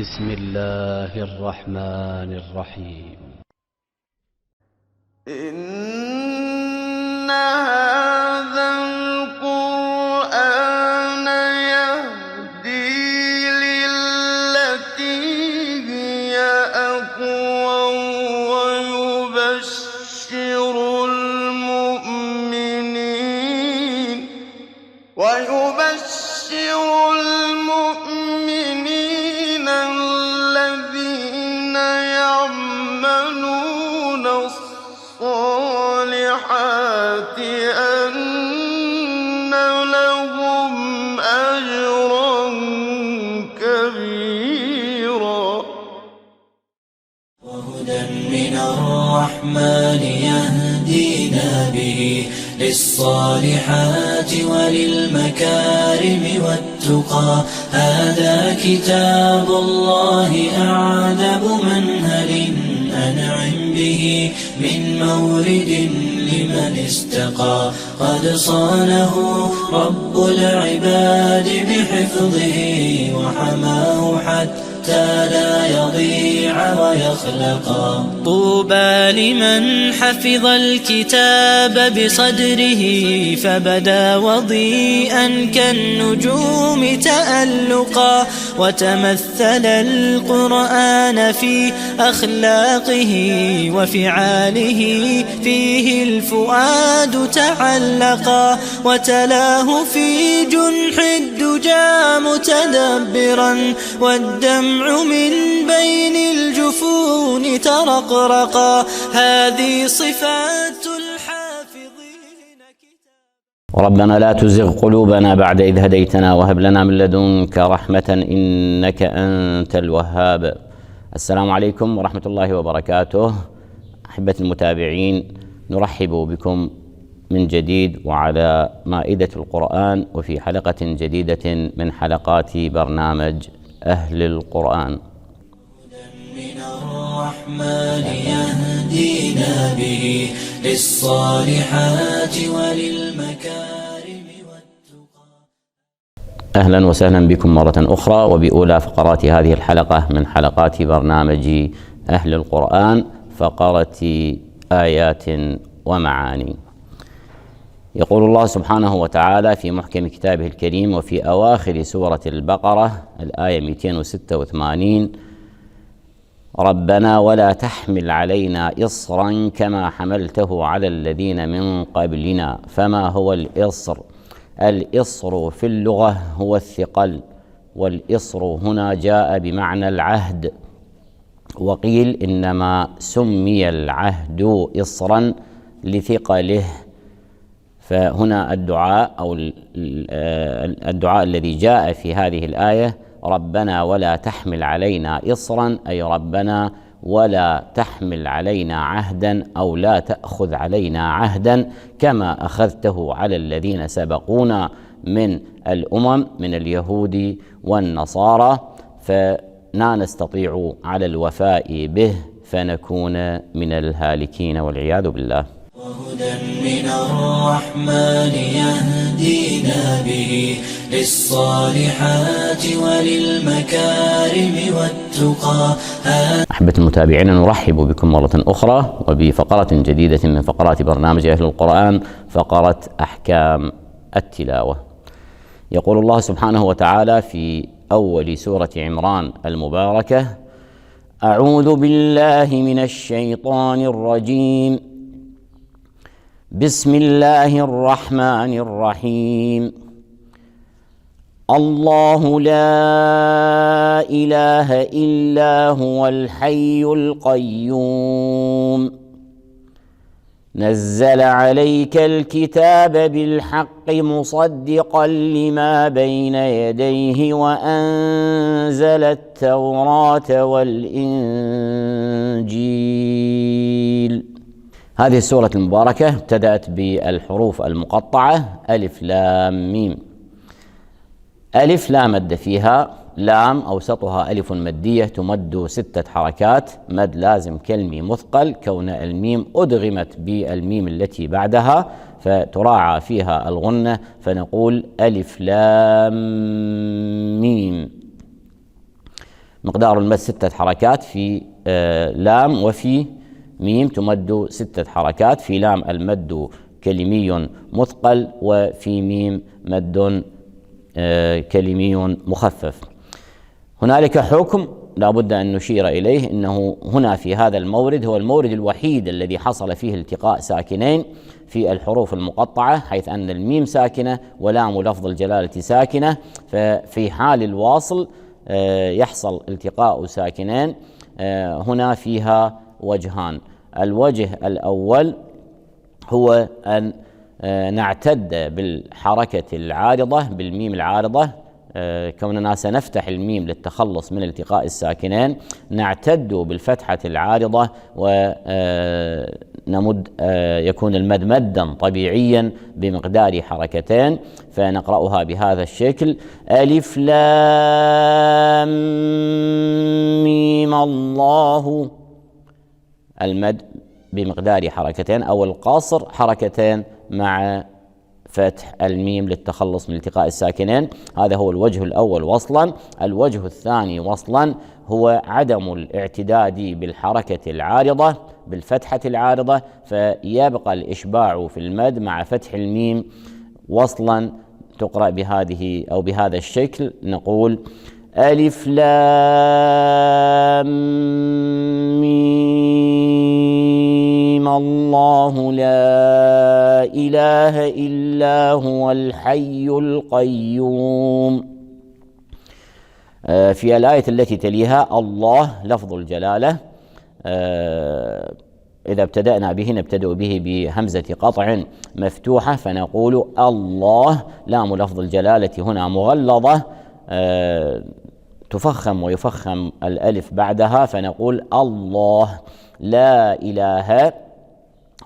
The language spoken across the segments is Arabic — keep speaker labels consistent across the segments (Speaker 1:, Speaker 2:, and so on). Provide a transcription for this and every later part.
Speaker 1: بسم الله الرحمن الرحيم.
Speaker 2: إن هذا القرآن يهدي للتي هي أقوم ويبشر المؤمنين الذين يعملون الصالحات أن لهم أجرا كبيرا.
Speaker 3: وهدى من الرحمن يهدينا به للصالحات وللمكارم والتقى. هذا كتاب الله أعذب منهل أنعم به من مورد لمن استقى. قد صانه رب العباد بحفظه وحماه حتى لا يضيع ويخلقا. طوبى لمن حفظ الكتاب بصدره فبدا وضيئا كالنجوم تألقا. وتمثل القرآن في أخلاقه وفعاله فيه الفؤاد تعلقا. وتلاه في جنح الدجى متدبرا والدمع من بين الجفون ترقرقا. هذه صفات الحافظين
Speaker 4: ربنا لا تزغ قلوبنا بعد إذ هديتنا وهب لنا من لدنك رحمة إنك أنت الوهاب. السلام عليكم ورحمة الله وبركاته. أحبة المتابعين، نرحب بكم من جديد وعلى مائدة القرآن وفي حلقة جديدة من حلقات برنامج أهل القرآن.
Speaker 3: من الرحمن يهدينا به للصالحات وللمكارم والتقى.
Speaker 4: أهلا وسهلا بكم مرة أخرى وبأولى فقرات هذه الحلقة من حلقات برنامج أهل القرآن، فقرة آيات ومعاني. يقول الله سبحانه وتعالى في محكم كتابه الكريم وفي أواخر سورة البقرة الآية 286: ربنا ولا تحمل علينا إصرا كما حملته على الذين من قبلنا. فما هو الإصر؟ الإصر في اللغة هو الثقل، والإصر هنا جاء بمعنى العهد، وقيل إنما سمي العهد إصرا لثقله. فهنا الدعاء أو الدعاء الذي جاء في هذه الآية: ربنا ولا تحمل علينا إصرا، أي ربنا ولا تحمل علينا عهدا أو لا تأخذ علينا عهدا كما أخذته على الذين سبقونا من الأمم من اليهود والنصارى، فلا نستطيع على الوفاء به فنكون من الهالكين والعياذ بالله.
Speaker 3: وهدى من الرحمن يهدينا به للصالحات وللمكارم والتقى.
Speaker 4: أحبة المتابعين، نرحب بكم مرة أخرى وبفقرة جديدة من فقرات برنامج أهل القرآن، فقرة أحكام التلاوة. يقول الله سبحانه وتعالى في أول سورة عمران المباركة: أعوذ بالله من الشيطان الرجيم، بسم الله الرحمن الرحيم. الله لا إله إلا هو الحي القيوم، نزل عليك الكتاب بالحق مصدقا لما بين يديه وأنزل التوراة والإنجيل. هذه السورة المباركة ابتدأت بالحروف المقطعة ألف لام ميم. ألف لا مد فيها، لام أوسطها ألف مدية تمد 6 حركات، مد لازم كلمي مثقل كون الميم أدغمت بالميم التي بعدها فتراعى فيها الغنة، فنقول ألف لام ميم. مقدار المد 6 حركات، في لام وفي ميم تمد 6 حركات. في لام المد كلمي مثقل، وفي ميم مد كلمي مخفف. هنالك حكم لا بد أن نشير إليه، إنه هنا في هذا المورد هو المورد الوحيد الذي حصل فيه التقاء ساكنين في الحروف المقطعة، حيث أن الميم ساكنة ولام لفظ الجلالة ساكنة. ففي حال الواصل يحصل التقاء ساكنين. هنا فيها وجهان. الوجه الأول هو أن نعتد بالحركة العارضة، بالميم العارضة، كوننا سنفتح الميم للتخلص من التقاء الساكنين، نعتد بالفتحة العارضة ونمد، يكون المد مدا طبيعيا بمقدار حركتين. فنقرأها بهذا الشكل: ألف لام ميم الله. المد بمقدار حركتين، أو القصر حركتين مع فتح الميم للتخلص من التقاء الساكنين. هذا هو الوجه الأول وصلا. الوجه الثاني وصلا هو عدم الاعتداد بالحركة العارضة، بالفتحة العارضة، فيبقى الإشباع في المد مع فتح الميم وصلا. تقرأ بهذه أو بهذا الشكل، نقول: ألف لام ميم الله لا إله إلا هو الحي القيوم. في الآية التي تليها الله لفظ الجلالة، إذا ابتدأنا به نبتدأ به بهمزة قطع مفتوحة، فنقول الله. لام لفظ الجلالة هنا مغلظة، تفخم ويفخم الألف بعدها، فنقول الله. لا إله،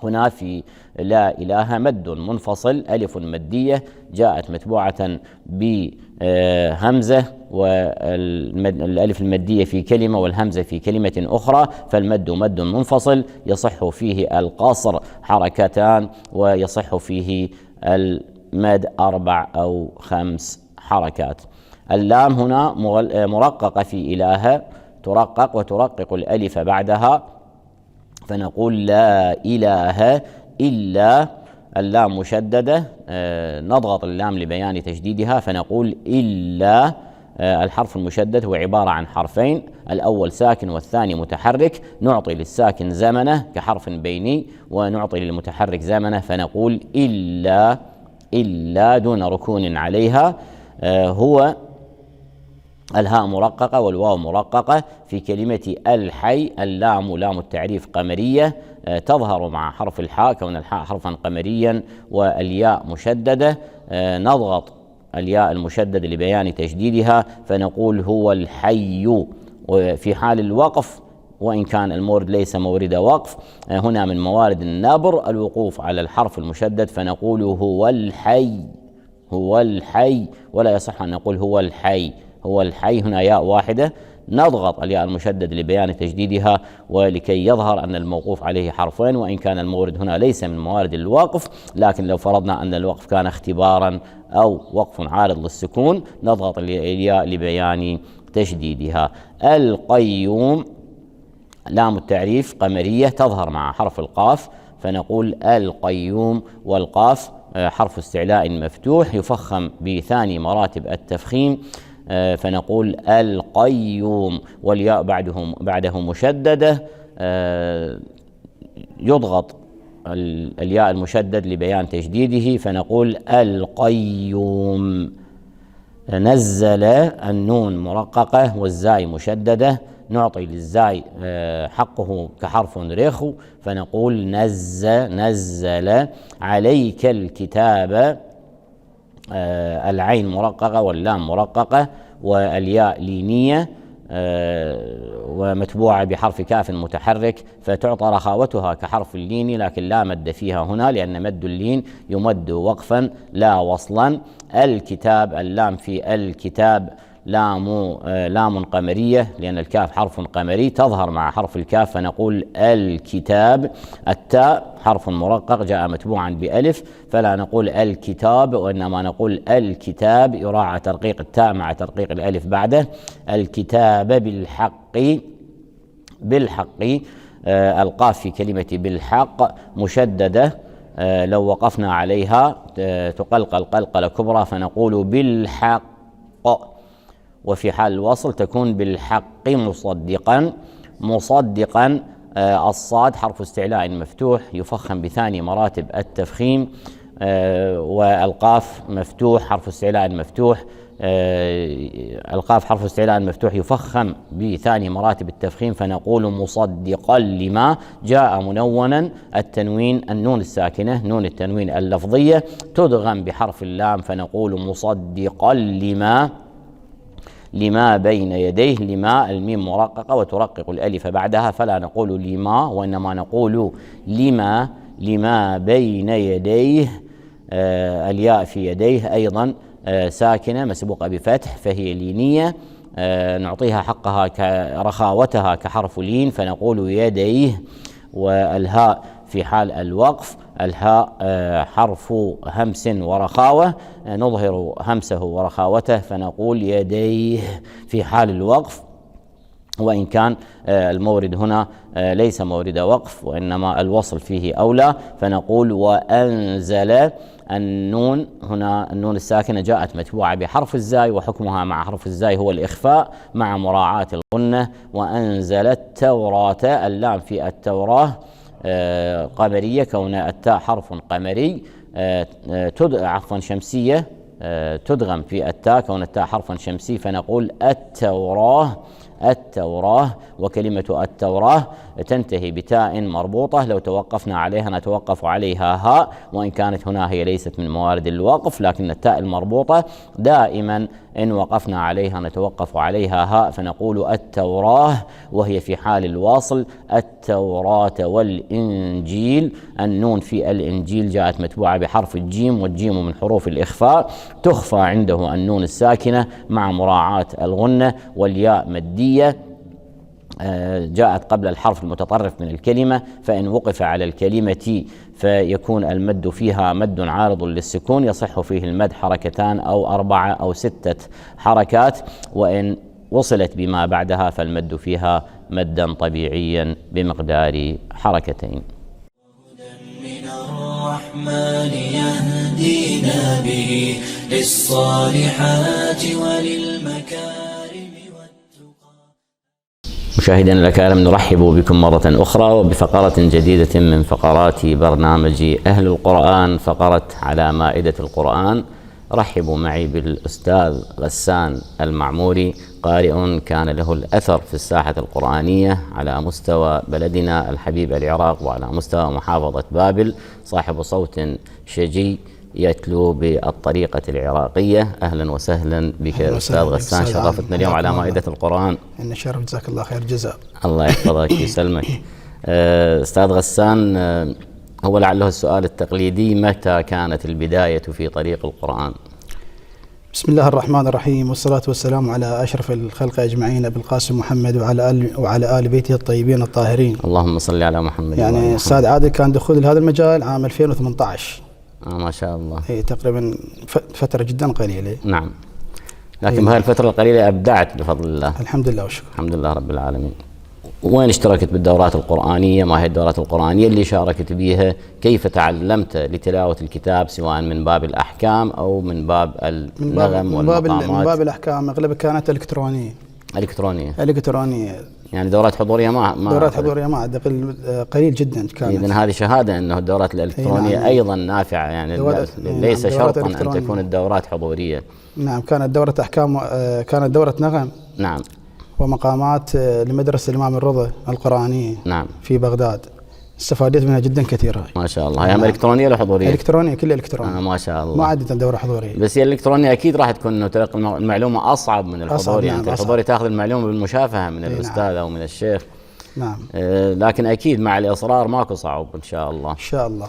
Speaker 4: هنا في لا إله مد منفصل، ألف مدية جاءت متبوعة بهمزة، والألف المدية في كلمة والهمزة في كلمة أخرى، فالمد مد منفصل يصح فيه القصر حركتان، ويصح فيه المد 4 أو 5 حركات. اللام هنا مرققة في إله، ترقق وترقق الألف بعدها، فنقول لا إله إلا. اللام مشددة، نضغط اللام لبيان تشديدها، فنقول إلا. الحرف المشدد هو عبارة عن حرفين، الأول ساكن والثاني متحرك. نعطي للساكن زمنه كحرف بيني، ونعطي للمتحرك زمنه، فنقول إلا. إلا دون ركون عليها. هو الهاء مرققة والواو مرققة. في كلمة الحي اللام لام التعريف قمرية، تظهر مع حرف الحاء كون الحاء حرفا قمريا، والياء مشددة. نضغط الياء المشددة لبيان تشديدها، فنقول هو الحي. وفي حال الوقف، وإن كان المورد ليس مورد وقف، هنا من موارد النبر الوقوف على الحرف المشدد، فنقول هو الحي. هو الحي، ولا يصح أن نقول هو الحي. هو الحي هنا ياء واحدة، نضغط الياء المشدد لبيان تجديدها، ولكي يظهر أن الموقوف عليه حرفين، وإن كان المورد هنا ليس من موارد الوقف. لكن لو فرضنا أن الوقف كان اختبارا أو وقف عارض للسكون، نضغط الياء لبيان تجديدها. القيوم لام التعريف قمرية، تظهر مع حرف القاف، فنقول القيوم. والقاف حرف استعلاء مفتوح يفخم بثاني مراتب التفخيم، فنقول القيوم. والياء بعده مشددة، يضغط الياء المشدد لبيان تجديده، فنقول القيوم. نزل النون مرققة والزاي مشددة، نعطي للزاي حقه كحرف رخو، فنقول نزل عليك الكتاب. العين مرققة واللام مرققة والياء لينية، ومتبوعة بحرف كاف متحرك، فتعطى رخاوتها كحرف اللين، لكن لا مد فيها هنا، لأن مد اللين يمد وقفا لا وصلا. الكتاب اللام في الكتاب لام قمرية، لأن الكاف حرف قمري تظهر مع حرف الكاف فنقول الكتاب. التاء حرف مرقق جاء متبوعا بألف فلا نقول الكتاب، وإنما نقول الكتاب، يراعى ترقيق التاء مع ترقيق الألف بعده. الكتاب بالحق. القاف في كلمة بالحق مشددة، لو وقفنا عليها تقلقل قلقلة كبرى فنقول بالحق، وفي حال الوصل تكون بالحق مصدقا. الصاد حرف استعلاء مفتوح يفخم بثاني مراتب التفخيم، والقاف مفتوح حرف استعلاء مفتوح، القاف حرف استعلاء مفتوح يفخم بثاني مراتب التفخيم فنقول مصدقا لما. جاء منونا التنوين النون الساكنة نون التنوين اللفظية تدغم بحرف اللام فنقول مصدقا لما بين يديه. لما الميم مرققة وترقق الألف بعدها فلا نقول لما، وإنما نقول لما بين يديه. الياء في يديه أيضا ساكنة مسبوقة بفتح فهي لينية، نعطيها حقها رخاوتها كحرف لين فنقول يديه. والهاء في حال الوقف الهاء حرف همس ورخاوة، نظهر همسه ورخاوته فنقول يديه في حال الوقف، وإن كان المورد هنا ليس مورد وقف وإنما الوصل فيه أولى فنقول وأنزل. النون هنا النون الساكنة جاءت متبوعة بحرف الزاي، وحكمها مع حرف الزاي هو الإخفاء مع مراعاة الغنة. وأنزل التوراة، اللام في التوراة قمرية كون التاء حرف قمري، شمسية تدغم في التاء كون التاء حرفا شمسي فنقول التوراة. وكلمة التوراة تنتهي بتاء مربوطة، لو توقفنا عليها نتوقف عليها هاء، وإن كانت هنا هي ليست من موارد الوقف، لكن التاء المربوطة دائما إن وقفنا عليها نتوقف عليها هاء فنقول التوراة. وهي في حال الواصل التوراة والإنجيل. النون في الإنجيل جاءت متبوعة بحرف الجيم، والجيم من حروف الإخفاء تخفى عنده النون الساكنة مع مراعاة الغنة. والياء مدية جاءت قبل الحرف المتطرف من الكلمة، فإن وقف على الكلمة فيكون المد فيها مد عارض للسكون يصح فيه المد حركتان أو 4 أو 6 حركات، وإن وصلت بما بعدها فالمد فيها مدا طبيعيا بمقدار حركتين.
Speaker 3: من الرحمن يهدينا به للصالحات وللمكارم.
Speaker 4: مشاهدينا الأكارم، نرحب بكم مرة أخرى وبفقرة جديدة من فقرات برنامج أهل القرآن، فقرة على مائدة القرآن. رحبوا معي بالأستاذ غسان المعموري، قارئ كان له الأثر في الساحة القرآنية على مستوى بلدنا الحبيب العراق وعلى مستوى محافظة بابل، صاحب صوت شجي يتلو بالطريقة العراقية. أهلا وسهلا بك أستاذ غسان، شرفتنا اليوم على مائدة القرآن.
Speaker 5: إن الشرف، جزاك الله خير جزاء.
Speaker 4: الله يحفظك ويسلمك. أستاذ غسان، هو لعله السؤال التقليدي، متى كانت البداية في طريق القرآن؟
Speaker 5: بسم الله الرحمن الرحيم، والصلاة والسلام على أشرف الخلق أجمعين أبي القاسم محمد وعلى آل بيته الطيبين الطاهرين.
Speaker 4: اللهم صل على محمد.
Speaker 5: يعني أستاذ عادل كان دخول لهذا المجال عام 2018.
Speaker 4: ما شاء الله.
Speaker 5: هي تقريبا فترة جدا قليلة.
Speaker 4: نعم، لكن بهذه الفترة القليلة أبدعت بفضل الله.
Speaker 5: الحمد لله والشكر.
Speaker 4: الحمد لله رب العالمين. وين اشتركت بالدورات القرآنية؟ ما هي الدورات القرآنية اللي شاركت بها؟ كيف تعلمت لتلاوة الكتاب سواء من باب الأحكام أو من باب النغم والمقامات؟
Speaker 5: من باب الأحكام أغلبها كانت إلكترونية.
Speaker 4: يعني دورات حضورية ما
Speaker 5: دورات حضورية ما قليل جدا كانت.
Speaker 4: إذن هذه شهادة أنه الدورات الإلكترونية أيضا نافعة، يعني ليس شرطا أن تكون الدورات حضورية.
Speaker 5: نعم، كانت دورة أحكام، كانت دورة نغم.
Speaker 4: نعم.
Speaker 5: ومقامات لمدرسة الإمام الرضا القرآنية.
Speaker 4: نعم.
Speaker 5: في بغداد، استفادت منها جدا كثيرا.
Speaker 4: ما شاء الله. هي إلكترونية ولا حضورية؟
Speaker 5: إلكترونية، كلها إلكترونية.
Speaker 4: ما شاء الله.
Speaker 5: ما عادة دورة حضورية.
Speaker 4: بس هي الإلكترونية أكيد راح تكون إنه تلقي المعلومة أصعب من الحضوري. يعني الحضوري تأخذ المعلومة بالمشافهة من الأستاذ أو من الشيخ.
Speaker 5: نعم.
Speaker 4: لكن أكيد مع الإصرار ماكو صعب إن شاء الله.
Speaker 5: إن شاء الله.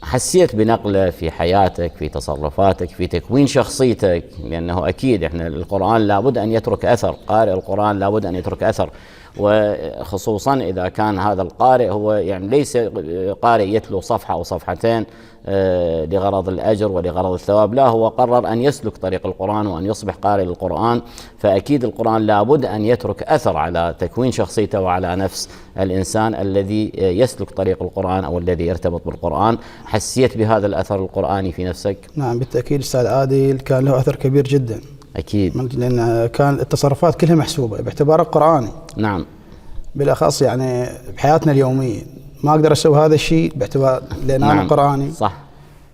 Speaker 4: حسيت بنقلة في حياتك، في تصرفاتك، في تكوين شخصيتك؟ لأنه أكيد إحنا القرآن لابد أن يترك أثر، قارئ القرآن لابد أن يترك أثر، وخصوصا إذا كان هذا القارئ هو يعني ليس قارئ يتلو صفحة أو صفحتين لغرض الأجر ولغرض الثواب، لا، هو قرر أن يسلك طريق القرآن وأن يصبح قارئ للقرآن، فأكيد القرآن لابد أن يترك أثر على تكوين شخصيته وعلى نفس الإنسان الذي يسلك طريق القرآن أو الذي يرتبط بالقرآن. حسيت بهذا الأثر القرآني في نفسك؟
Speaker 5: نعم بالتأكيد أستاذ عادل، كان له أثر كبير جدا
Speaker 4: أكيد،
Speaker 5: لأن كان التصرفات كلها محسوبة باعتباره قرآني.
Speaker 4: نعم،
Speaker 5: بالأخص يعني بحياتنا اليومية ما أقدر أسوي هذا الشيء باعتبار لأن أنا قرآني.
Speaker 4: صح،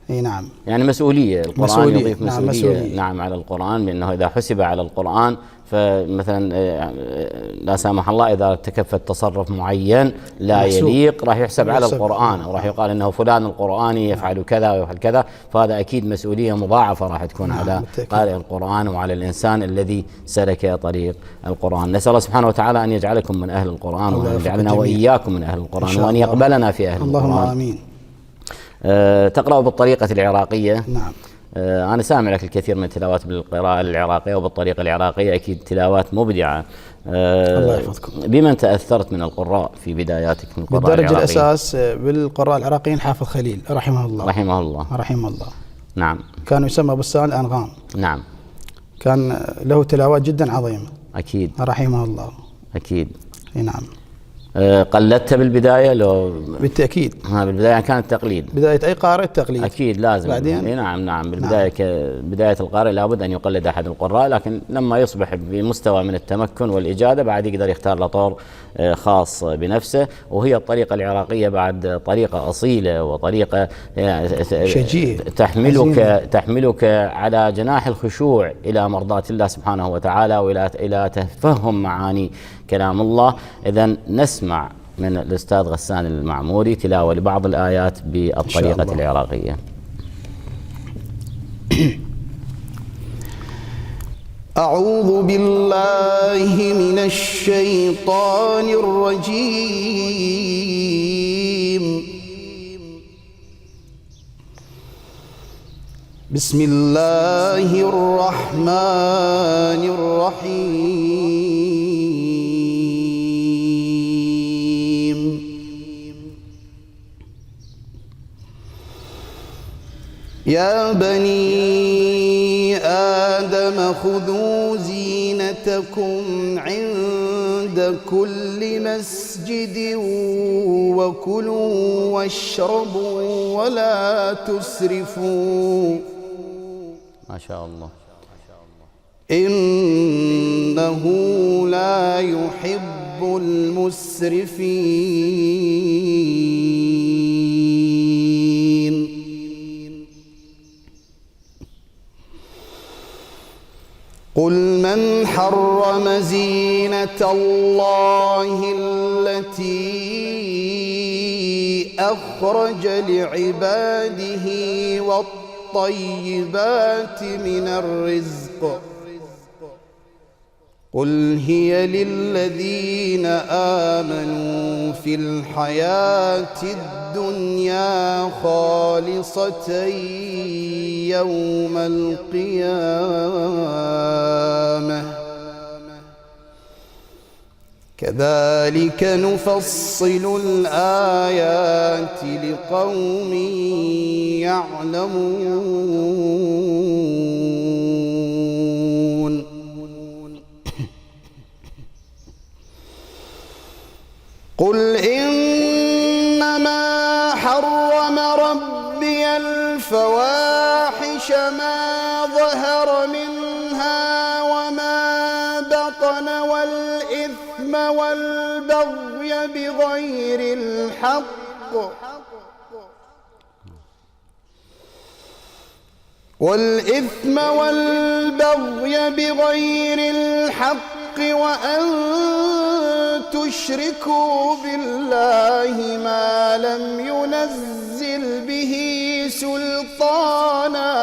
Speaker 5: اي نعم،
Speaker 4: يعني مسؤولية، القرآن
Speaker 5: مسؤولية.
Speaker 4: يضيف مسؤولية. نعم على القرآن، لأنه إذا حسب على القرآن فمثلا لا سامح الله إذا ارتكب تصرف معين لا يليق راح يحسب على القرآن، أو راح يقال إنه فلان القرآني يفعل كذا ويفعل كذا، فهذا أكيد مسؤولية مضاعفة راح تكون على قارئ القرآن وعلى الإنسان الذي سلك طريق القرآن. نسأل الله سبحانه وتعالى أن يجعلكم من أهل القرآن، وأن يجعلنا وإياكم من أهل القرآن، وأن يقبلنا في أهل القرآن.
Speaker 5: اللهم آمين.
Speaker 4: تقرأ بالطريقة العراقية.
Speaker 5: نعم.
Speaker 4: أنا سامع لك الكثير من التلاوات بالقراءة العراقية وبالطريقة العراقية، أكيد تلاوات مبدعة.
Speaker 5: الله يحفظكم.
Speaker 4: بمن تأثرت من القراء في بداياتك من القراء
Speaker 5: بالدرجة
Speaker 4: العراقية؟
Speaker 5: الأساس بالقراء العراقيين حافظ خليل رحمه الله.
Speaker 4: رحمه الله.
Speaker 5: رحمه الله.
Speaker 4: نعم.
Speaker 5: كان يسمى بستان الأنغام.
Speaker 4: نعم.
Speaker 5: كان له تلاوات جدا عظيمة.
Speaker 4: أكيد.
Speaker 5: رحمه الله.
Speaker 4: أكيد.
Speaker 5: نعم.
Speaker 4: قلدت بالبداية لو؟
Speaker 5: بالتأكيد.
Speaker 4: بالبداية كانت تقليد.
Speaker 5: بداية أي قارئ تقليد.
Speaker 4: أكيد لازم.
Speaker 5: بعدين.
Speaker 4: نعم. بالبداية بداية القارئ لابد أن يقلد أحد القراء، لكن لما يصبح بمستوى من التمكن والإجادة بعد يقدر يختار له طور خاص بنفسه. وهي الطريقة العراقية بعد طريقة أصيلة وطريقة
Speaker 5: شجيع
Speaker 4: تحملك على جناح الخشوع إلى مرضاة الله سبحانه وتعالى وإلى تفهم معاني كلام الله. إذن نسمع من الأستاذ غسان المعموري تلاوة لبعض الآيات بالطريقة العراقية.
Speaker 2: أعوذ بالله من الشيطان الرجيم. بسم الله الرحمن الرحيم. يا بني آدم خذوا زينتكم عند كل مسجد وكلوا واشربوا ولا تسرفوا.
Speaker 4: ما شاء الله.
Speaker 2: إنه لا يحب المسرفين. قل من حرم زينة الله التي أخرج لعباده والطيبات من الرزق، قل هي للذين آمنوا في الحياة الدنيا خالصة يوم القيامة، كذلك نفصل الآيات لقوم يعلمون. قل إنما حرم ربي الفواحش ما ظهر منها وما بطن والإثم والبغي بغير الحق وأن تشركوا بالله ما لم ينزل به سلطانا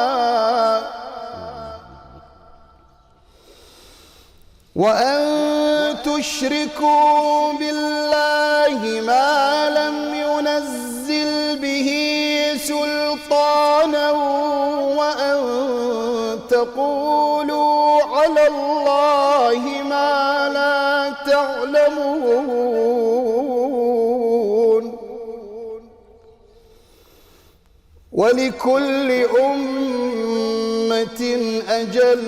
Speaker 2: سلطانا تقولوا على الله ما لا تعلمون ولكل أمة أجل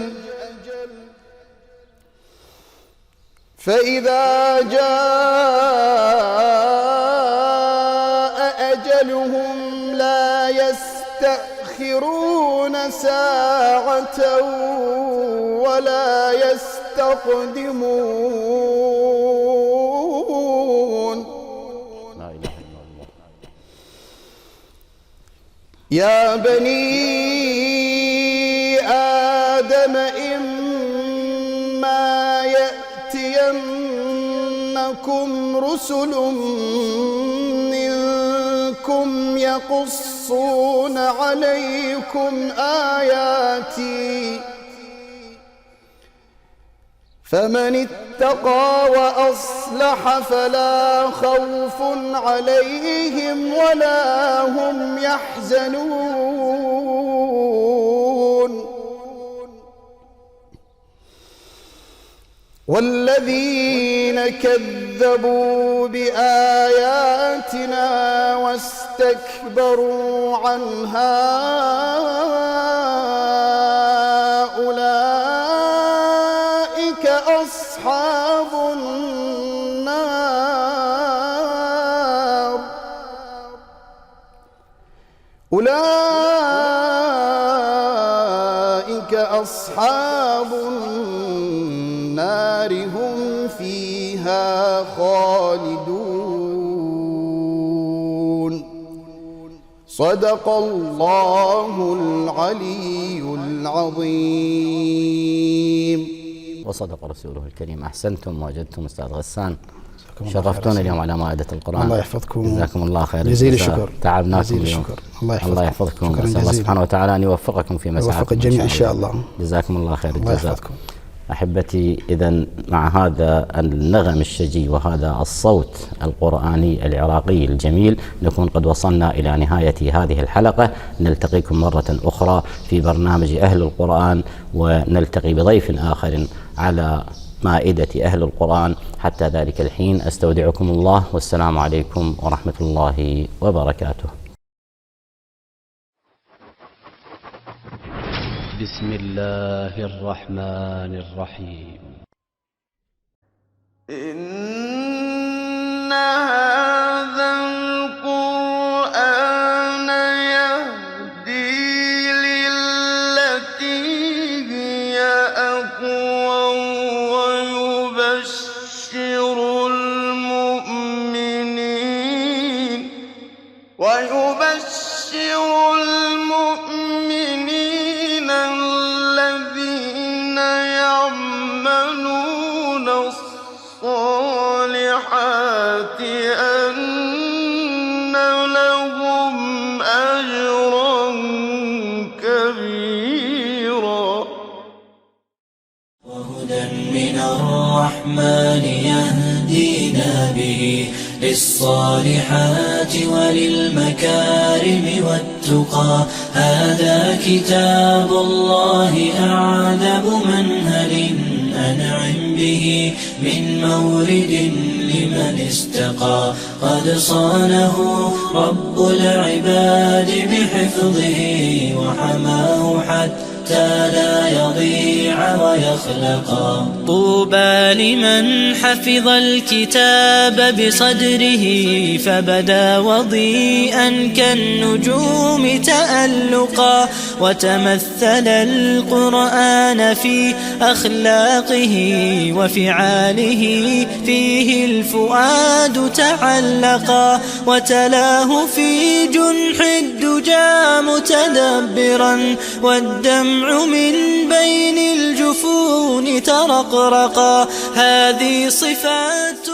Speaker 2: فإذا جاء أجلهم لا يستأخرون ساعة ولا يستقدمون.
Speaker 4: لا إله إلا الله.
Speaker 2: يا بني آدم إما يأتينكم رسل منكم يقصون عليكم آياتي فمن اتقى وأصلح فلا خوف عليهم ولا هم يحزنون. والذين كذبوا بآياتنا واستكبروا عنها أولئك أصحاب النار. أولئك أصحاب النار هم فيها خالدون. صدق الله العلي العظيم.
Speaker 4: وصدق رسوله الكريم. أحسنتم وجدتم أستاذ غسان، شرفتونا اليوم على مائدة القرآن.
Speaker 5: الله يحفظكم.
Speaker 4: جزاكم الله خير
Speaker 5: جزيل الشكر.
Speaker 4: تعبناكم اليوم.
Speaker 5: الله
Speaker 4: يحفظكم. نسأل الله سبحانه وتعالى أن يوفقكم في مساعيكم.
Speaker 5: يوفق الجميع إن شاء الله.
Speaker 4: جزاكم الله خير
Speaker 5: الله
Speaker 4: الجزاء.
Speaker 5: يحفظكم.
Speaker 4: أحبتي، إذن مع هذا النغم الشجي وهذا الصوت القرآني العراقي الجميل نكون قد وصلنا إلى نهاية هذه الحلقة. نلتقيكم مرة أخرى في برنامج أهل القرآن، ونلتقي بضيف آخر على مائدة أهل القرآن. حتى ذلك الحين أستودعكم الله، والسلام عليكم ورحمة الله وبركاته.
Speaker 1: بسم الله الرحمن الرحيم.
Speaker 2: إن هذا القرآن يهدي للتي هي أقوم ويبشر المؤمنين الذين يعملون الصالحات أن لهم أجرا كبيرا.
Speaker 3: وهدى من الرحمن يهدينا به للصالحات وللمكارم والتقى. هذا كتاب الله أعذب منهل أنعم به من مورد لمن استقى. قد صانه رب العباد بحفظه وحماه حتى لا يضيع ويخلقا. طوبى لمن حفظ الكتاب بصدره فبدا وضيئا كالنجوم تألقا. وتمثل القرآن في أخلاقه وفعاله فيه الفؤاد تعلقا. وتلاه في جنح الدجى متدبرا والدمع من بين الجفون ترقرقا. هذه صفات